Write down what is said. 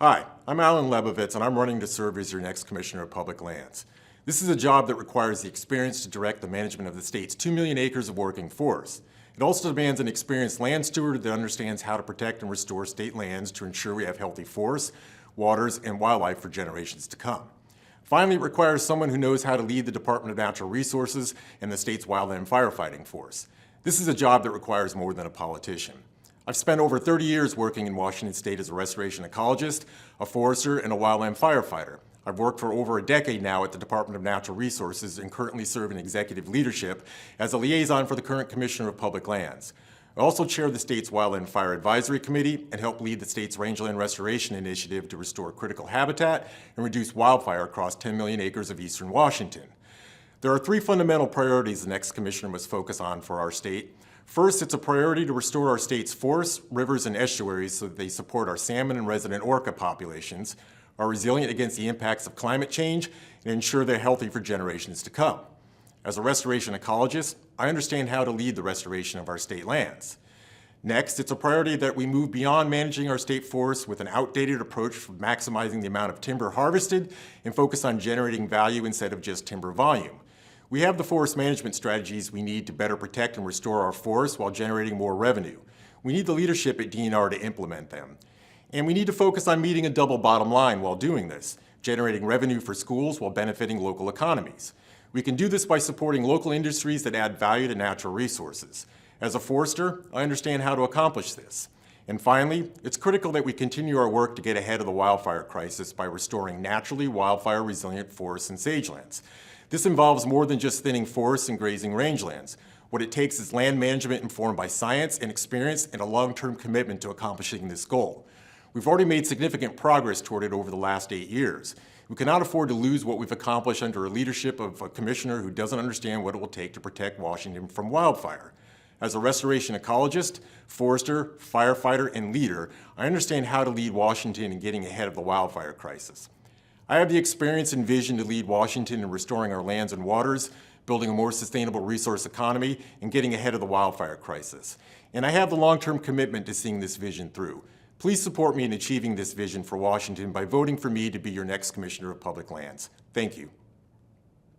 Hi, I'm Alan Lebovitz, and I'm running to serve as your next Commissioner of Public Lands. This is a job that requires the experience to direct the management of the state's 2 million acres of working forest. It also demands an experienced land steward that understands how to protect and restore state lands to ensure we have healthy forests, waters, and wildlife for generations to come. Finally, it requires someone who knows how to lead the Department of Natural Resources and the state's wildland firefighting force. This is a job that requires more than a politician. I've spent over 30 years working in Washington State as a restoration ecologist, a forester, and a wildland firefighter. I've worked for over a decade now at the Department of Natural Resources and currently serve in executive leadership as a liaison for the current Commissioner of Public Lands. I also chair the state's Wildland Fire Advisory Committee and help lead the state's rangeland restoration initiative to restore critical habitat and reduce wildfire across 10 million acres of eastern Washington. There are three fundamental priorities the next commissioner must focus on for our state. First, it's a priority to restore our state's forests, rivers, and estuaries so that they support our salmon and resident orca populations, are resilient against the impacts of climate change, and ensure they're healthy for generations to come. As a restoration ecologist, I understand how to lead the restoration of our state lands. Next, it's a priority that we move beyond managing our state forests with an outdated approach for maximizing the amount of timber harvested and focus on generating value instead of just timber volume. We have the forest management strategies we need to better protect and restore our forests while generating more revenue. We need the leadership at DNR to implement them. And we need to focus on meeting a double bottom line while doing this, generating revenue for schools while benefiting local economies. We can do this by supporting local industries that add value to natural resources. As a forester, I understand how to accomplish this. And finally, it's critical that we continue our work to get ahead of the wildfire crisis by restoring naturally wildfire-resilient forests and sagelands. This involves more than just thinning forests and grazing rangelands. What it takes is land management informed by science and experience and a long-term commitment to accomplishing this goal. We've already made significant progress toward it over the last 8 years. We cannot afford to lose what we've accomplished under a leadership of a commissioner who doesn't understand what it will take to protect Washington from wildfire. As a restoration ecologist, forester, firefighter, and leader, I understand how to lead Washington in getting ahead of the wildfire crisis. I have the experience and vision to lead Washington in restoring our lands and waters, building a more sustainable resource economy, and getting ahead of the wildfire crisis. And I have the long-term commitment to seeing this vision through. Please support me in achieving this vision for Washington by voting for me to be your next Commissioner of Public Lands. Thank you.